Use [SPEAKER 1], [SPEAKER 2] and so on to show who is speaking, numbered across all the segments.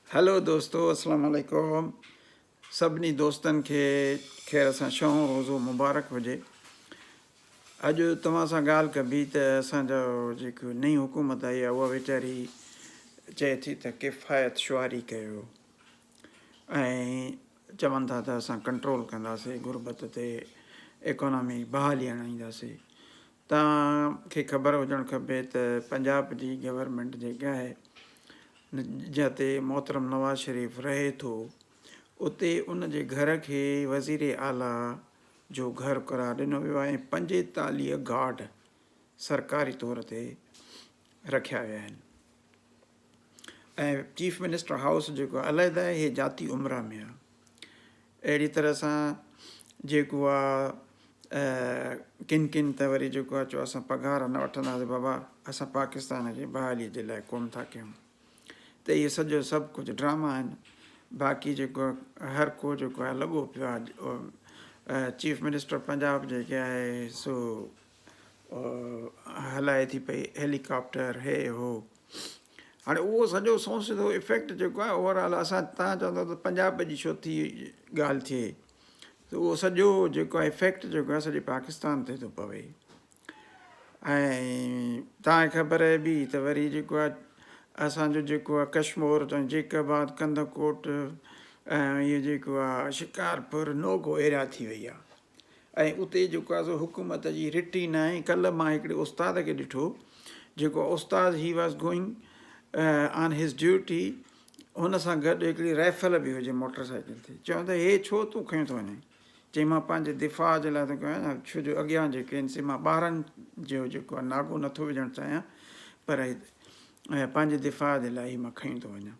[SPEAKER 1] Hello दोस्तों, अस्सलाम वालेकुम। सभिनी दोस्तनि खे ख़ैर सां शऊं रोज़ो मुबारक हुजे। अॼु तव्हां सां ॻाल्हि कबी त असांजो जेको नई हुकूमत आई आहे उहा वीचारी चए थी त किफ़ायत शुआरी कयो ऐं चवनि था त असां कंट्रोल कंदासीं गुरबत ते, इकोनॉमी बहाली आणींदासीं। तव्हांखे ख़बर हुजणु खपे त पंजाब जी गवर्नमेंट जेका आहे जिते मोहतरम नवाज़ शरीफ़ रहे थो उते उन जे घर खे वज़ीर आला जो घर करार ॾिनो वियो आहे ऐं 45 गार्ड सरकारी तौर ते रखिया विया आहिनि ऐं चीफ मिनिस्टर हाउस जेको अलॻि आहे इहे जाती उमरा में आहे। अहिड़ी तरह सां जेको आहे किन किन त वरी जेको आहे चयो असां पघार न वठंदासीं बाबा, असां पाकिस्तान जी बहाली जे लाइ कोन था कयूं। त इहे सभु कुझु ड्रामा आहिनि। बाक़ी जेको हर को जेको आहे लॻो पियो आहे चीफ मिनिस्टर पंजाब जेके आहे सो हलाए थी पई हेलीकॉप्टर हे हो। हाणे उहो सॼो सोचंदो इफेक्ट जेको आहे ओवरऑल असां तव्हां चवंदव त पंजाब जी छो थी ॻाल्हि थिए, त उहो सॼो जेको आहे इफेक्ट जेको आहे सॼे पाकिस्तान ते थो पवे। ऐं तव्हांखे ख़बर आहे बि त वरी जेको आहे असांजो जेको आहे कश्मीर जेकाबाद कंदकोट ऐं इहो जेको आहे शिकारपुर नोगो एरिया थी वई आहे ऐं उते जेको आहे सो हुकूमत जी रिटी न आहे। कल्ह मां हिकिड़े उस्ताद खे ॾिठो जेको उस्ताद ही वॉज़ गोइंग ऑन हिज ड्यूटी, हुन सां गॾु हिकिड़ी राइफल बि हुजे मोटर साइकिल ते। चवनि त हे छो तूं खयों थो वञे? चई मां पंहिंजे दिफ़ा जे लाइ थो कयां न, छो जो अॻियां जेके आहिनि से मां ॿारनि जो जेको आहे नागो नथो विझणु चाहियां, पर पंहिंजे दिफ़ा जे लाइ मां खयूं थो वञा।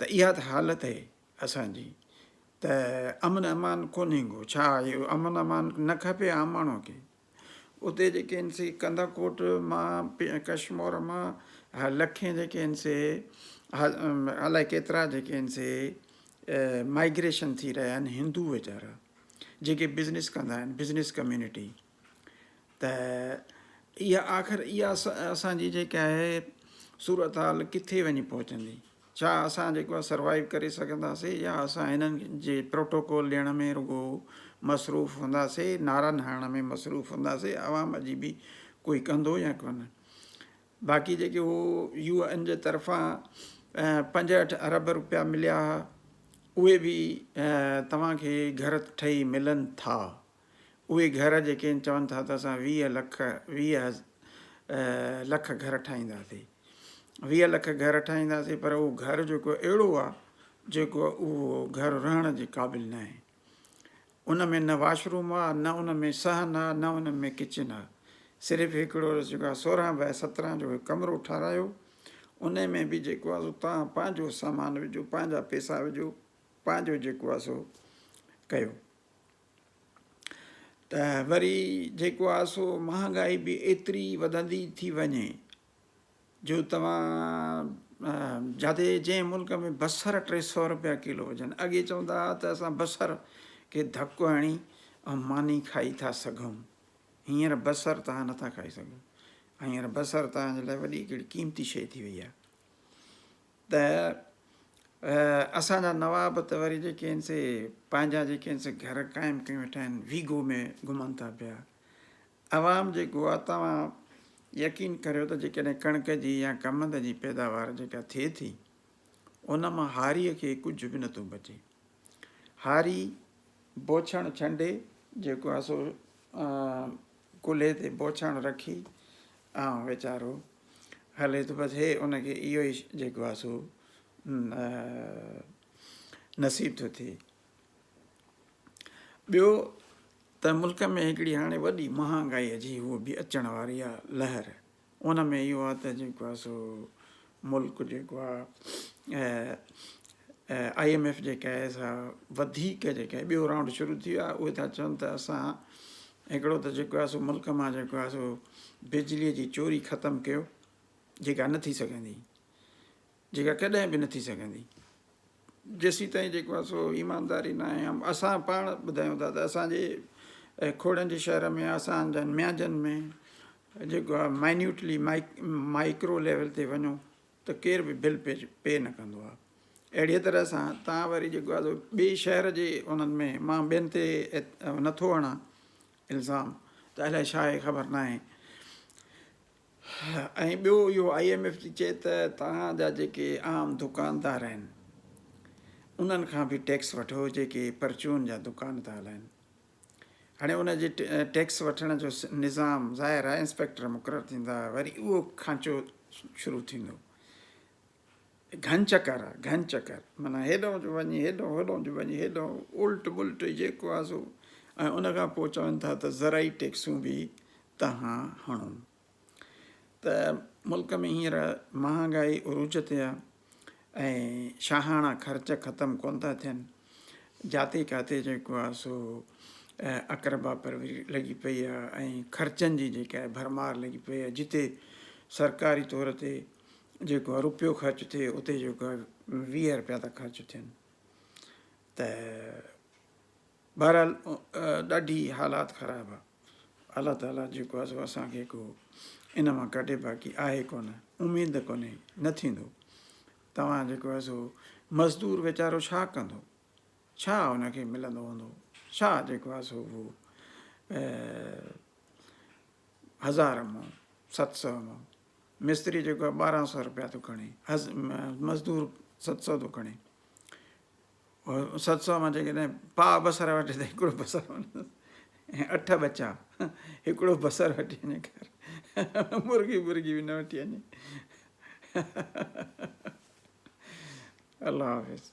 [SPEAKER 1] त इहा त हालत आहे असांजी। त अमन अमान कोन्हे को, छा इहो अमन अमान न खपे आम माण्हूअ खे? उते जेके आहिनि से कंदाकोट मां कश्मीर मां लखे जेके आहिनि से अलाए केतिरा जेके आहिनि से माइग्रेशन थी रहिया आहिनि हिंदू वीचारा जेके बिज़नेस कंदा आहिनि, बिज़नेस कम्यूनिटी। त इहा आख़िर इहा असांजी जेका आहे सूरत हाल किथे वञी पहुचंदी? छा असां जेको आहे सर्वाइव करे सघंदासीं या असां हिननि जे प्रोटोकॉल ॾियण में रुॻो मसरूफ़ हूंदासीं, नारनि हणण में मसरूफ़ हूंदासीं, आवाम जी बि कोई कंदो या कोन? बाक़ी जेके उहो UN जे तरफ़ां 65 अरब रुपया मिलिया हुआ, उहे बि तव्हांखे घर ठही मिलनि था। उहे घर जेके आहिनि चवनि था त असां 20 लख घर ठाहींदासीं, 20 लख घर ठाहींदासीं, पर उहो घर जेको अहिड़ो आहे जेको उहो घर रहण जे क़ाबिल न आहे। उन में न वॉशरूम आहे, न उन में सहन आहे, न उन में किचन आहे। सिर्फ़ु हिकिड़ो जेको आहे 16 बाय 17 जो कमिरो ठारायो, उन में बि जेको आहे तव्हां पंहिंजो सामान विझो, पंहिंजा पैसा विझो, पंहिंजो जेको आहे सो कयो। त वरी जेको आहे सो महांगाई बि एतिरी वधंदी थी वञे जो तव्हां जिते जंहिं मुल्क में बसर 300 रुपया किलो हुजनि, अॻे चवंदा हुआ त असां बसर खे धकु हणी ऐं मानी खाई था सघूं। हींअर बसर तव्हां नथा खाई सघो। हींअर बसर तव्हांजे लाइ वॾी हिकिड़ी क़ीमती शइ थी वई आहे। त असांजा नवाब त वरी जेके आहिनि से पंहिंजा जेके आहिनि से घर क़ाइमु कयूं वेठा आहिनि, वीगो में घुमनि था पिया। अवाम जेको आहे तव्हां यकीन करियो त जेकॾहिं कणिक जी या कमंद जी पैदावार जेका थिए थी उन मां हारीअ खे कुझु बि नथो बचे। हारी बोछण छंडे जेको आहे सो कुल्हे ते बोछण रखी ऐं वीचारो हले थो, बसि हे उनखे इहो ई जेको आहे सो नसीब थो थिए। ॿियो त मुल्क में हिकिड़ी हाणे वॾी महांगाईअ जी उहो बि अचण वारी आहे लहर। उन में इहो आहे त जेको आहे सो मुल्क जेको आहे IMF जेका आहे सा वधीक जेका आहे ॿियो राउंड शुरू थी वियो आहे। उहे था चवनि त असां हिकिड़ो त जेको आहे सो मुल्क मां जेको आहे सो बिजलीअ जी चोरी ख़तमु कयो, जेका न थी सघंदी, जेका कॾहिं बि न थी सघंदी जेसीं ताईं जेको आहे सो ईमानदारी न आहे। असां पाण ॿुधायूं था त असांजे खोड़नि जे शहर में, असांजनि म्याजनि में जेको आहे माइन्यूटली माइक्रो लेवल ते वञो त केर बि बिल पे न कंदो आहे। अहिड़ीअ तरह सां तव्हां वरी जेको आहे ॿिए शहर जे उन्हनि में मां ॿियनि ते नथो हणां इल्ज़ाम त अलाए छा आहे ख़बर न आहे। ऐं ॿियो इहो IMF थी चए त तव्हांजा जेके आम दुकानदार आहिनि उन्हनि खां बि टैक्स वठो जेके परचून जा दुकान था हलाइनि। हाणे उनजे टैक्स वठण जो निज़ाम ज़ाहिर आहे इंस्पेक्टर मुक़ररु थींदा, वरी उहो खांचो शुरू थींदो। घन चकर आहे, घन चकर, माना हेॾो जो वञी हेॾो, होॾो जो वञी हेॾो, उल्ट बुल्ट जेको आहे सो। ऐं उनखां पोइ चवनि था त ज़राई टैक्सूं बि तव्हां हणो। त मुल्क में हींअर महांगाई उरूज ते आहे ऐं शाहाणा ख़र्च ख़तमु कोन था थियनि। जाते काथे जेको आहे सो अक़रबा परवरी लॻी पई आहे ऐं ख़र्चनि जी जेका आहे भरमार लॻी पई आहे। जिते सरकारी तौर ते जेको आहे रुपयो ख़र्चु थिए उते जेको आहे 20 रुपया था ख़र्चु थियनि। त बहरहाल ॾाढी हालात ख़राबु आहे। अलाह ताला जेको आहे सो असांखे को इन मां कढे, बाक़ी आहे कोन, उमेद कोन्हे, न थींदो। तव्हां जेको आहे सो मज़दूर वीचारो छा कंदो, छा हुनखे मिलंदो हूंदो, छा जेको आहे सो उहो 1000 मां 700 मां, मिस्त्री जेको आहे 1200 रुपया थो खणे, मज़दूर 700 थो खणे। 700 मां जेकॾहिं पाउ बसर वठे त हिकिड़ो बसर वञे ऐं 8 बचा, हिकिड़ो बसर वठी वञे घर, मुर्गी बि न वठी वञे। अलाह हाफ़िज़।